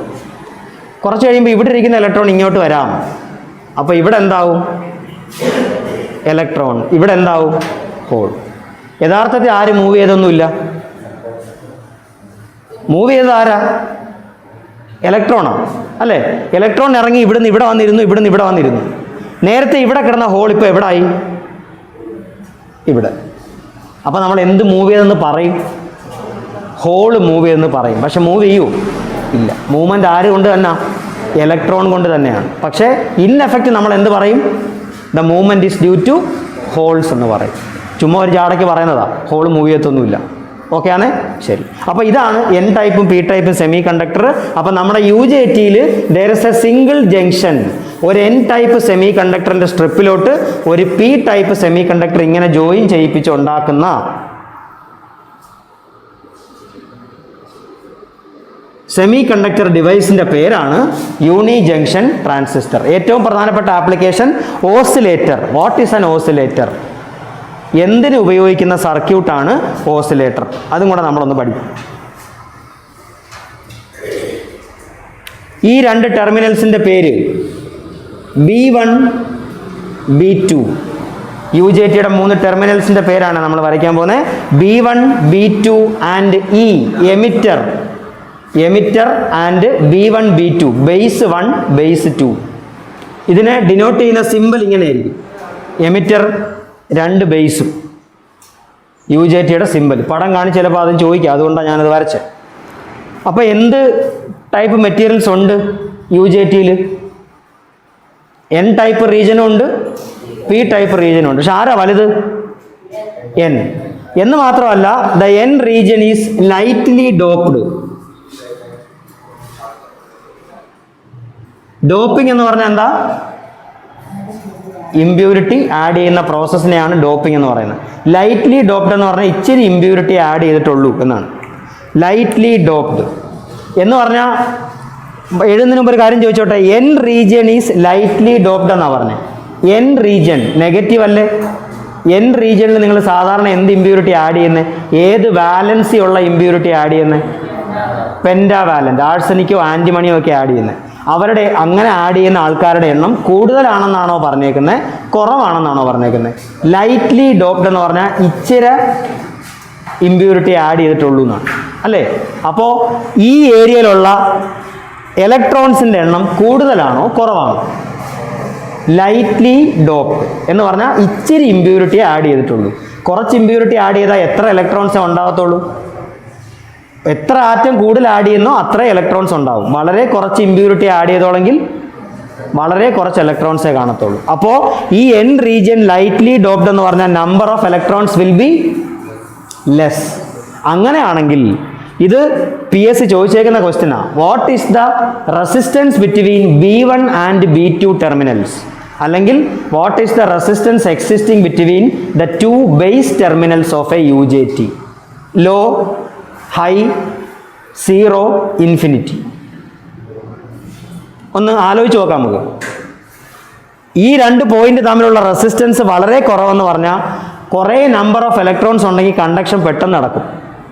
കുറച്ച് കഴിയുമ്പോൾ ഇവിടെ ഇരിക്കുന്ന ഇലക്ട്രോൺ ഇങ്ങോട്ട് വരാം. അപ്പോൾ ഇവിടെ എന്താവും? ഇലക്ട്രോൺ. ഇവിടെ എന്താവും? ഹോൾ. യഥാർത്ഥത്തിൽ ആര് മൂവ് ചെയ്തൊന്നുമില്ല. മൂവ് ചെയ്തത് ആരാ? ഇലക്ട്രോണോ? അല്ലേ? ഇലക്ട്രോൺ ഇറങ്ങി ഇവിടുന്ന് ഇവിടെ വന്നിരുന്നു, ഇവിടുന്ന് ഇവിടെ വന്നിരുന്നു. നേരത്തെ ഇവിടെ കിടന്ന ഹോൾ ഇപ്പോൾ എവിടെ ആയി? ഇവിടെ. അപ്പോൾ നമ്മൾ എന്ത് മൂവ് ചെയ്തെന്ന് പറയും? ഹോള് മൂവ് ചെയ്തെന്ന് പറയും. പക്ഷെ മൂവ് ചെയ്യൂ? ഇല്ല. മൂവ്മെൻ്റ് ആര് കൊണ്ട് തന്നെ? ഇലക്ട്രോൺ കൊണ്ട് തന്നെയാണ്. പക്ഷേ ഇൻ എഫക്റ്റ് നമ്മൾ എന്ത് പറയും? The movement is due to holes എന്ന് പറയും. ചുമ്മാ ഒരു ജാടയ്ക്ക് പറയുന്നതാ, ഹോൾ മൂവ് ചെയ്യത്തൊന്നുമില്ല. ഓക്കെ ആണ്. ശരി. അപ്പോൾ ഇതാണ് എൻ ടൈപ്പും പി ടൈപ്പും സെമി കണ്ടക്ടർ. അപ്പോൾ നമ്മുടെ UJT-യിൽ there is a single junction. ഒരു എൻ ടൈപ്പ് സെമി കണ്ടക്ടറിൻ്റെ സ്ട്രിപ്പിലോട്ട് ഒരു പി ടൈപ്പ് സെമി കണ്ടക്ടർ ഇങ്ങനെ ജോയിൻ ചെയ്യിപ്പിച്ച് ഉണ്ടാക്കുന്ന സെമി കണ്ടക്ടർ ഡിവൈസിൻ്റെ പേരാണ് യൂണി ജംഗ്ഷൻ ട്രാൻസിസ്റ്റർ. ഏറ്റവും പ്രധാനപ്പെട്ട application oscillator. What is an oscillator? എന്തിന് ഉപയോഗിക്കുന്ന സർക്യൂട്ടാണ് ഓസിലേറ്റർ? അതും കൂടെ നമ്മളൊന്ന് പഠിക്കും. ഈ 2 ടെർമിനൽസിൻ്റെ പേര് B1 B2. UJT-യുടെ 3 ടെർമിനൽസിൻ്റെ പേരാണ് നമ്മൾ വരയ്ക്കാൻ പോകുന്നത്. B1 B2 and E emitter. Emitter and B1 B2. Base 1 base 2. ഇതിനെ ഡിനോട്ട് ചെയ്യുന്ന സിമ്പിൾ ഇങ്ങനെയായിരിക്കും. എമിറ്റർ 2 ബേസും. UJT-യുടെ സിമ്പിൾ പടം കാണിച്ച് ചിലപ്പോൾ അത് ചോദിക്കുക, അതുകൊണ്ടാണ് ഞാനത് വരച്ചത്. അപ്പോൾ എന്ത് ടൈപ്പ് മെറ്റീരിയൽസ് ഉണ്ട് UJT-യിൽ? എൻ ടൈപ്പ് റീജിയനും ഉണ്ട്, പി ടൈപ്പ് റീജിയനും ഉണ്ട്. പക്ഷെ ആരാ വലുത്? എൻ. എന്ന് മാത്രമല്ല, the N region is lightly doped. Doping എന്ന് പറഞ്ഞാൽ എന്താ? ഇമ്പ്യൂരിറ്റി ആഡ് ചെയ്യുന്ന പ്രോസസ്സിനെയാണ് ഡോപ്പിംഗ് എന്ന് പറയുന്നത്. ലൈറ്റ്ലി ഡോപ്ഡ് എന്ന് പറഞ്ഞാൽ ഇച്ചിരി ഇമ്പ്യൂരിറ്റി ആഡ് ചെയ്തിട്ടുള്ളൂ എന്നാണ്. ലൈറ്റ്ലി ഡോപ്ഡ് എന്ന് പറഞ്ഞാൽ എഴുതുന്നതിന് മുമ്പ് ഒരു കാര്യം ചോദിച്ചോട്ടെ, N region is lightly doped എന്നാണ് പറഞ്ഞത്. എൻ റീജിയൻ നെഗറ്റീവ് അല്ലേ? എൻ റീജിയനിൽ നിങ്ങൾ സാധാരണ എന്ത് ഇമ്പ്യൂരിറ്റി ആഡ് ചെയ്യുന്നത്? ഏത് വാലൻസി ഉള്ള ഇമ്പ്യൂരിറ്റി ആഡ് ചെയ്യുന്നത്? പെൻറ്റാവാലൻ്റ്, ആഴ്സനിക്കോ ആൻറ്റിമണിയോ ഒക്കെ ആഡ് ചെയ്യുന്നത്. അവരുടെ അങ്ങനെ ആഡ് ചെയ്യുന്ന ആൾക്കാരുടെ എണ്ണം കൂടുതലാണെന്നാണോ പറഞ്ഞേക്കുന്നത്, കുറവാണെന്നാണോ പറഞ്ഞേക്കുന്നത്? ലൈറ്റ്ലി ഡോപ്ഡ് എന്ന് പറഞ്ഞാൽ ഇച്ചിരി ഇമ്പ്യൂരിറ്റി ആഡ് ചെയ്തിട്ടുള്ളൂ എന്നാണ് അല്ലേ? അപ്പോൾ ഈ ഏരിയയിലുള്ള ഇലക്ട്രോൺസിൻ്റെ എണ്ണം കൂടുതലാണോ കുറവാണോ? ലൈറ്റ്ലി ഡോപ്ഡ് എന്ന് പറഞ്ഞാൽ ഇച്ചിരി ഇമ്പ്യൂരിറ്റി ആഡ് ചെയ്തിട്ടുള്ളൂ. കുറച്ച് ഇമ്പ്യൂരിറ്റി ആഡ് ചെയ്താൽ എത്ര ഇലക്ട്രോൺസേ ഉണ്ടാകത്തുള്ളൂ? എത്ര ആറ്റം കൂടുതൽ ആഡ് ചെയ്യുന്നോ അത്ര ഇലക്ട്രോൺസ് ഉണ്ടാവും. വളരെ കുറച്ച് ഇമ്പ്യൂരിറ്റി ആഡ് ചെയ്തോളെങ്കിൽ വളരെ കുറച്ച് ഇലക്ട്രോൺസേ കാണത്തുള്ളൂ. അപ്പോൾ ഈ എൻ റീജിയൻ ലൈറ്റ്ലി ഡോപ്ഡ് എന്ന് പറഞ്ഞാൽ number of electrons will be less. അങ്ങനെയാണെങ്കിൽ ഇത് PS ചോദിച്ചേക്കുന്ന ക്വസ്റ്റ്യനാ, what is the resistance between B1 and B2 terminals, അല്ലെങ്കിൽ what is the resistance existing between the 2 base terminals of a UJT? Low, high, zero, infinity. ഒന്ന് ആലോചിച്ച് നോക്കാം നമുക്ക്. ഈ രണ്ട് പോയിന്റ് തമ്മിലുള്ള റെസിസ്റ്റൻസ് വളരെ കുറവെന്ന് പറഞ്ഞാൽ കുറേ നമ്പർ ഓഫ് ഇലക്ട്രോൺസ് ഉണ്ടെങ്കിൽ കണ്ടക്ഷൻ പെട്ടെന്ന് നടക്കും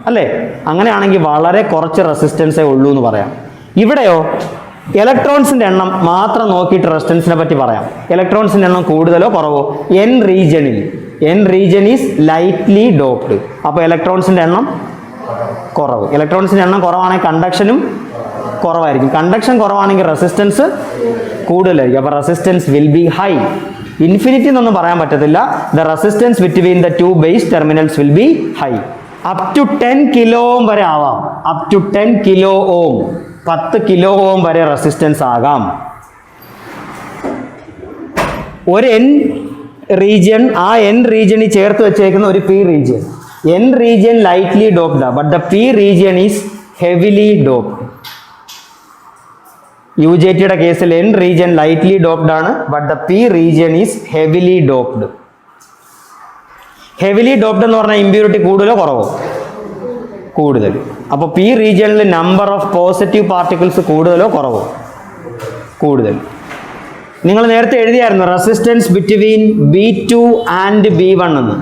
അല്ലേ? അങ്ങനെയാണെങ്കിൽ വളരെ കുറച്ച് റെസിസ്റ്റൻസേ ഉള്ളൂ എന്ന് പറയാം. ഇവിടെയോ ഇലക്ട്രോൺസിൻ്റെ എണ്ണം മാത്രം നോക്കിയിട്ട് റെസിസ്റ്റൻസിനെ പറ്റി പറയാം. ഇലക്ട്രോൺസിൻ്റെ എണ്ണം കൂടുതലോ കുറവോ? N region is lightly doped. അപ്പോൾ ഇലക്ട്രോൺസിൻ്റെ എണ്ണം കുറവ്. ഇലക്ട്രോൺസിൻ്റെ എണ്ണം കുറവാണെങ്കിൽ കണ്ടക്ഷനും കുറവായിരിക്കും. കണ്ടക്ഷൻ കുറവാണെങ്കിൽ റെസിസ്റ്റൻസ് കൂടുതലായിരിക്കും. അപ്പോൾ resistance will be high. Infinity എന്നൊന്നും പറയാൻ പറ്റത്തില്ല. The resistance between the 2 base terminals will be high. Up to 10 kilo ohm വരെ ആവാം. Up to 10 kilo ohm, 10 kilo ohm വരെ റെസിസ്റ്റൻസ് ആകാം. ഒരു എൻ റീജിയൻ, ആ എൻ റീജിയനിൽ ചേർത്ത് വെച്ചേക്കുന്ന ഒരു P region. N region lightly doped, but the P region is heavily doped. UJTയുടെ കേസിൽ എൻ റീജിയൻ ലൈറ്റ്ലി ഡോപ്ഡ് ആണ്, but the P region is heavily doped. Heavily doped എന്ന് പറഞ്ഞാൽ ഇമ്പ്യൂരിറ്റി കൂടുതലോ കുറവോ? കൂടുതൽ. അപ്പോൾ പി റീജിയനിൽ നമ്പർ ഓഫ് പോസിറ്റീവ് പാർട്ടിക്കിൾസ് കൂടുതലോ കുറവോ? കൂടുതൽ. നിങ്ങൾ നേരത്തെ എഴുതിയായിരുന്നു resistance between B2 and B1 എന്ന്.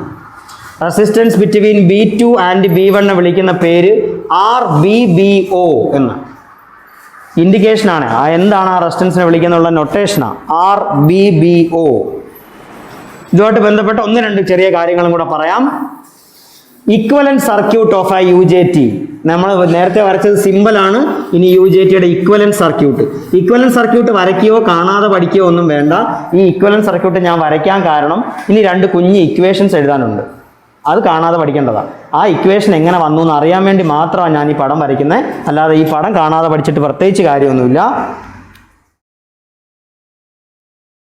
Resistance between B2 and B1 വിളിക്കുന്ന പേര് RBBO എന്ന്. ഇൻഡിക്കേഷനാണ്. എന്താണ് ആ റെസിസ്റ്റൻസിനെ വിളിക്കുന്നുള്ള നൊട്ടേഷനാണ് RBBO. ഇതുമായിട്ട് ബന്ധപ്പെട്ട 1-2 ചെറിയ കാര്യങ്ങളും കൂടെ പറയാം. Equivalent circuit of a UJT. നമ്മൾ നേരത്തെ വരച്ചത് സിമ്പിളാണ്. ഇനി UJTയുടെ ഇക്വലന്റ് സർക്യൂട്ട്. ഇക്വലന്റ് സർക്യൂട്ട് വരയ്ക്കുകയോ കാണാതെ പഠിക്കുകയോ ഒന്നും വേണ്ട. ഈ ഇക്വലന്റ് സർക്യൂട്ട് ഞാൻ വരയ്ക്കാൻ കാരണം ഇനി 2 കുഞ്ഞ് ഇക്വേഷൻസ് എഴുതാനുണ്ട്. അത് കാണാതെ പഠിക്കേണ്ടതാണ്. ആ ഇക്വേഷൻ എങ്ങനെ വന്നു എന്ന് അറിയാൻ വേണ്ടി മാത്രമാണ് ഞാൻ ഈ പടം വരയ്ക്കുന്നത്. അല്ലാതെ ഈ പടം കാണാതെ പഠിച്ചിട്ട് പ്രത്യേകിച്ച് കാര്യമൊന്നുമില്ല.